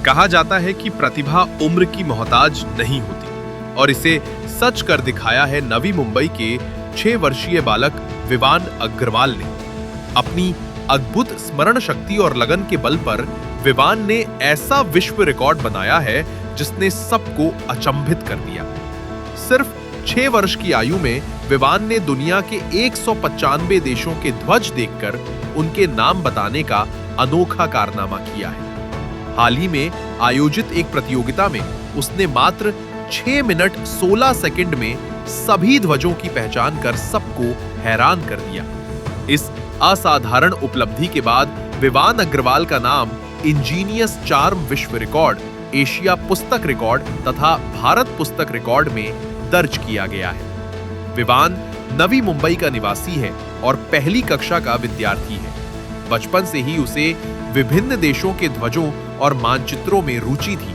कहा जाता है कि प्रतिभा उम्र की मोहताज नहीं होती और इसे सच कर दिखाया है नवी मुंबई के 6 वर्षीय बालक विवान अग्रवाल ने। अपनी अद्भुत स्मरण शक्ति और लगन के बल पर विवान ने ऐसा विश्व रिकॉर्ड बनाया है जिसने सबको अचंभित कर दिया। सिर्फ 6 वर्ष की आयु में विवान ने दुनिया के 195 देशों के ध्वज देखकर उनके नाम बताने का अनोखा कारनामा किया है। हाल ही में आयोजित एक प्रतियोगिता में उसने मात्र 6 मिनट 16 सेकंड में सभी ध्वजों की पहचान कर सबको हैरान कर दिया। इस असाधारण उपलब्धि के बाद विवान अग्रवाल का नाम इंजीनियस चार्म विश्व रिकॉर्ड, एशिया पुस्तक रिकॉर्ड तथा भारत पुस्तक रिकॉर्ड में दर्ज किया गया है। विवान नवी मुंबई का निवासी है और पहली कक्षा का विद्यार्थी है। बचपन से ही उसे विभिन्न देशों के ध्वजों और मानचित्रों में रुचि थी।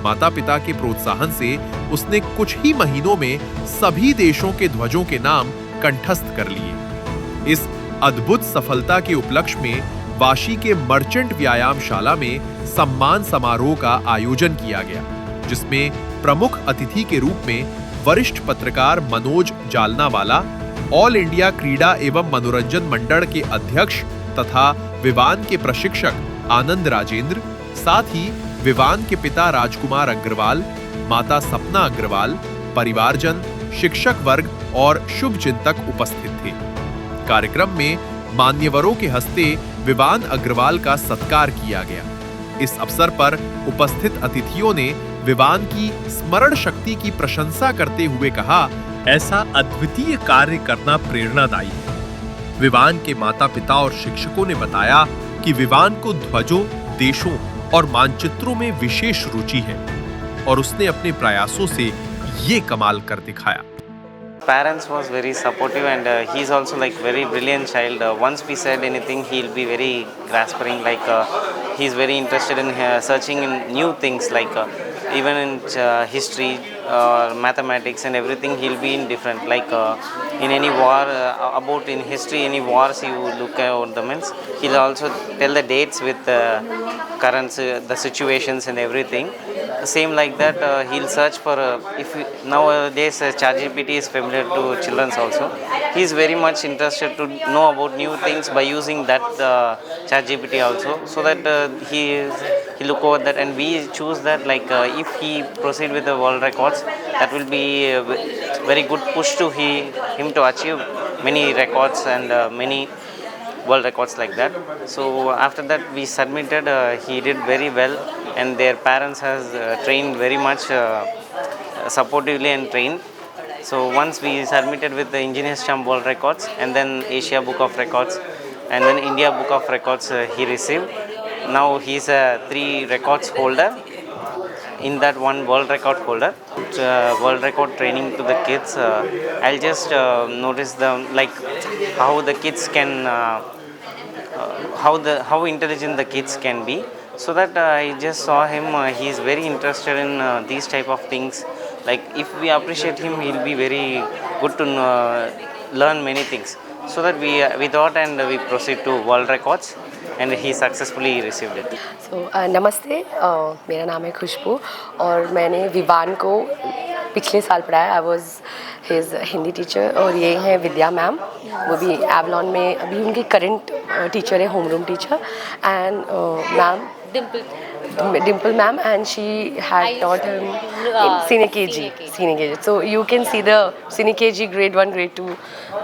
माता-पिता के प्रोत्साहन से उसने कुछ ही महीनों में सभी देशों के ध्वजों के नाम कंठस्थ कर लिए। इस अद्भुत सफलता के उपलक्ष्य में वाशी के मर्चेंट व्यायामशाला में सम्मान समारोह का आयोजन किया गया, जिसमें प्रमुख अतिथि के रूप में वरिष्ठ पत्रकार मनोज जालनावाला, ऑल इंडिया क्रीड़ा एवं मनोरंजन मंडल के अध्यक्ष तथा विवान के प्रशिक्षक आनंद राजेंद्र, साथ ही विवान के पिता राजकुमार अग्रवाल, माता सपना अग्रवाल, परिवारजन, शिक्षक वर्ग और शुभचिंतक उपस्थित थे। कार्यक्रम में मान्यवरों के हस्ते विवान अग्रवाल का सत्कार किया गया। इस अवसर पर उपस्थित अतिथियों ने विवान की स्मरण शक्ति की प्रशंसा करते हुए कहा, ऐसा अद्वितीय कार्य करना प्रेरणादायी है। विवान के माता-पिता और शिक्षकों ने बताया कि विवान को ध्वजों, देशों और मानचित्रों में विशेष रुचि है और उसने अपने प्रयासों से ये कमाल कर दिखाया। Parents was very supportive and he's also like very brilliant child. Once we said anything, he'll be very grasping. Like he's very interested in searching in new things. Like even in history, mathematics, and everything, he'll be in different. Like in any war, about in history, any wars you look at the means, he'll also tell the dates with current the situations and everything. Same like that, he'll search for if nowadays ChatGPT is familiar to children also. He's very much interested to know about new things by using that ChatGPT also, so that he look over that and we choose that like if he proceed with the world records, that will be a very good push to him to achieve many records and many world records like that. So after that we submitted, he did very well and their parents has trained very much supportively and trained. So once we submitted with the Engineers Champ World Records and then Asia Book of Records and then India Book of Records he received. Now he's a 3 records holder. In that one world record holder, world record training to the kids. I'll just notice them like how the kids can, how intelligent the kids can be. So that I just saw him. He is very interested in these type of things. Like if we appreciate him, he'll be very good to learn many things. So that we thought and we proceed to world records. And he successfully received it. So नमस्ते, मेरा नाम है खुशबू और मैंने विवान को पिछले साल पढ़ाया। I was his Hindi teacher और ये हैं विद्या मैम, वो भी एवलॉन में अभी उनकी करंट टीचर है, home room teacher. And ma'am Dimple ma'am, and she had taught him in senior KG. So you can see the senior KG grade 1, grade 2,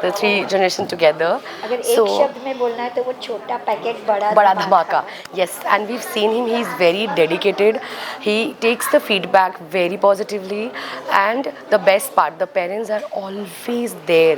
the 3 generations together. अगर एक शब्द में बोलना है तो वो छोटा पैकेट बड़ा धमाका. Yes, and we've seen him. He's very dedicated. He takes the feedback very positively, and the best part, the parents are always there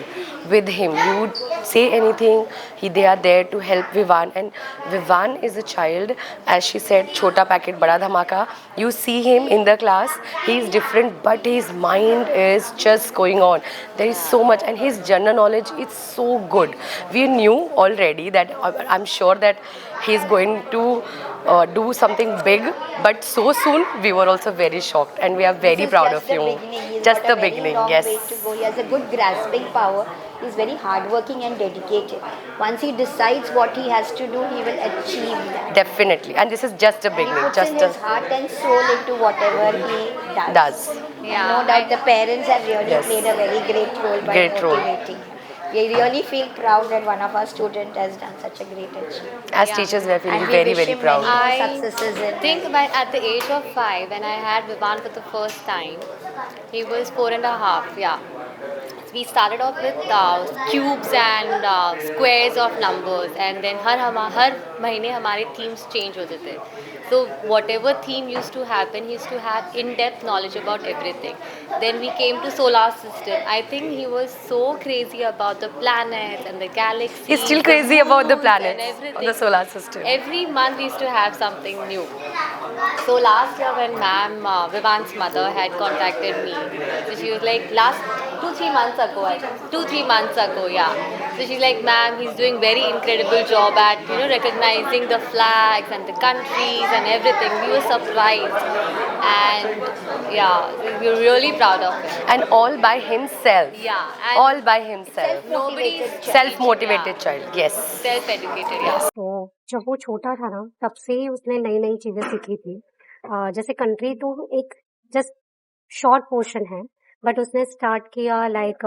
with him. You would say anything, they are there to help Vivan. And Vivan is a child, as she said, chota packet bada dhamaka. You see him in the class, he is different, but his mind is just going on. There is so much, and his general knowledge is so good. We knew already that I'm sure that he is going to do something big, but so soon we were also very shocked, and we are very proud of you. Just the beginning, yes. Way to go. He has a good grasping power. He's very hardworking and dedicated. Once he decides what he has to do, he will achieve that. Definitely, and this is just the He beginning. puts in Just his heart and soul into whatever he does. does. No doubt the parents have really Yes. played a very great role by Great role. motivating him. We really feel proud that one of our students has done such a great achievement. As teachers, we are feeling And we very, wish very him proud. many I successes in think at the age of 5, when I had Vivan for the first time, he was 4.5. Yeah, we started off with cubes and squares of numbers, and then हर महीने हमारे themes change होते थे. So whatever theme used to happen, he used to have in-depth knowledge about everything. Then we came to solar system. I think he was so crazy about the planets and the galaxies. He's still the crazy about the moons planets and of everything. the solar system. Every month we used to have something new. So last year when ma'am, Vivan's mother had contacted me, so she was like, last 2-3 months ago, I think. 2-3 months ago, yeah. So she's like, ma'am, he's doing very incredible job at, recognizing the flags and the countries and everything. We were surprised. And yeah, we were really proud of him. And all by himself. Yeah. And All by himself. nobody Self-motivated child. Yes. Self-educated, yeah. तो जब वो छोटा था ना तब से ही उसने नई नई चीजें सीखी थी। जैसे कंट्री तो एक जस्ट शॉर्ट पोर्शन है, बट उसने स्टार्ट किया लाइक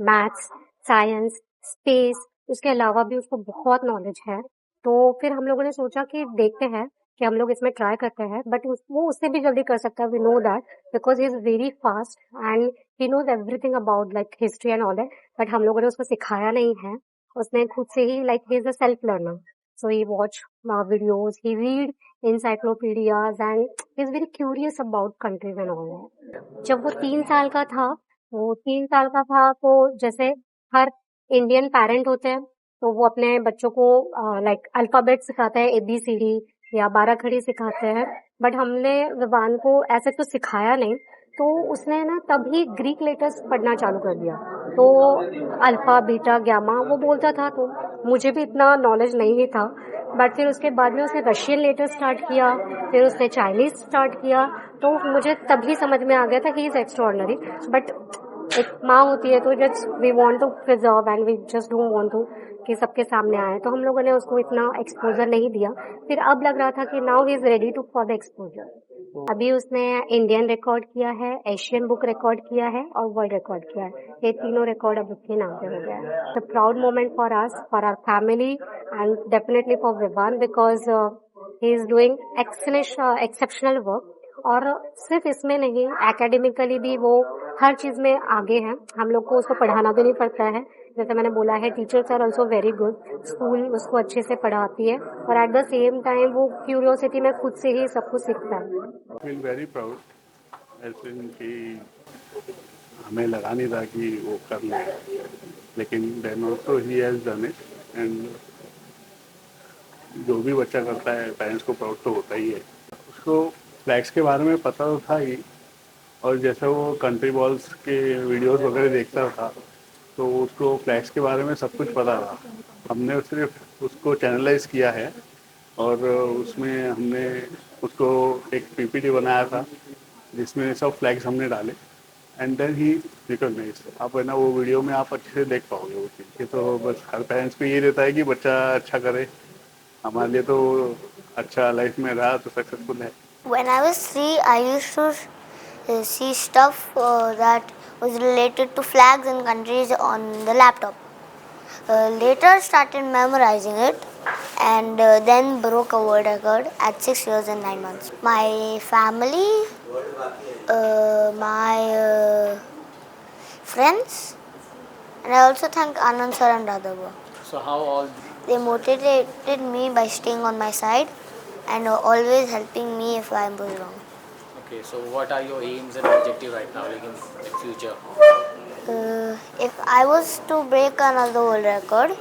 मैथ्स, साइंस, स्पेस, उसके अलावा भी उसको बहुत नॉलेज है। तो फिर हम लोगों ने सोचा कि देखते हैं कि हम लोग इसमें ट्राई करते हैं, बट वो उससे भी जल्दी कर सकता है। We know that because he is very fast and he knows everything about like history and all that, but हम लोगों ने उसको सिखाया नहीं है। उसने खुद से ही like he is a self learner, so he watch videos, he read encyclopedias and he is very curious about countries and all that. जब वो 3 साल का था तो जैसे हर इंडियन पेरेंट होते हैं तो वो अपने बच्चों को लाइक अल्फाबेट सिखाते हैं, ABCD या 12 खड़ी सिखाते हैं, बट हमने विवान को ऐसे तो सिखाया नहीं। तो उसने ना तभी ग्रीक लेटर्स पढ़ना चालू कर दिया। तो अल्फा, बीटा, गामा वो बोलता था, तो मुझे भी इतना नॉलेज नहीं था, बट फिर उसके बाद में उसने रशियन लेटर स्टार्ट किया, फिर उसने चाइनीज स्टार्ट किया। तो मुझे तभी समझ में आ गया था कि इज एक्स्ट्राऑर्डिनरी। बट एक माँ होती है तो just we want to preserve and we just don't want to कि सबके सामने आए, तो हम लोगों ने उसको इतना एक्सपोजर नहीं दिया। फिर अब लग रहा था कि now he is ready to for the exposure. अभी उसने इंडियन रिकॉर्ड किया है, एशियन बुक रिकॉर्ड किया है और वर्ल्ड रिकॉर्ड किया है। ये तीनों रिकॉर्ड अब उसके नाम पे हो गया है। The proud moment for us, for our family and definitely for Vivaan because he is doing exceptional work. और सिर्फ इसमें नहीं, एकेडमिकली भी वो हर चीज में आगे है। हम लोग को उसको पढ़ाना भी नहीं पड़ता है, जैसे मैंने बोला है teachers are also very good, school उसको अच्छे से पढ़ाती है और एट द सेम टाइम वो क्यूरियोसिटी में खुद से ही सब कुछ सीखता है। फील वेरी प्राउड, ऐसे कि हमें लगा नहीं था कि वो कर ले, लेकिन then also he has done it. And जो भी बच्चा करता है पेरेंट्स को प्राउड तो होता ही है। उसको फ्लैग्स के बारे में पता तो था ही, और जैसे वो कंट्री बॉल्स के वीडियोस वगैरह देखता था तो उसको फ्लैग्स के बारे में सब कुछ पता था। हमने सिर्फ उसको चैनलाइज किया है और उसमें हमने उसको एक PPT बनाया था जिसमें सब फ्लैग्स हमने डाले एंड देन ही रिकॉग्नाइज। आप है ना वो वीडियो में आप अच्छे से देख पाओगे वो चीज़। ये तो बस हर पेरेंट्स को ये रहता है कि बच्चा अच्छा करे, हमारे लिए तो अच्छा लाइफ में रहा तो सक्सेसफुल है। When I was 3, I used to see stuff that was related to flags and countries on the laptop. Later started memorizing it and then broke a world record at 6 years and 9 months. My family, my friends, and I also thank Anand sir and Radha. So how all? They motivated me by staying on my side and always helping me if I was wrong. Okay, so what are your aims and objective right now, like in future? If I was to break another world record,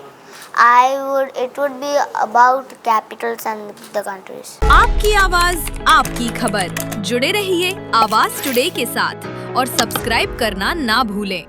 it would be about capitals and the countries. आपकी आवाज आपकी खबर, जुड़े रहिए आवाज today के साथ और सब्सक्राइब करना ना भूलें।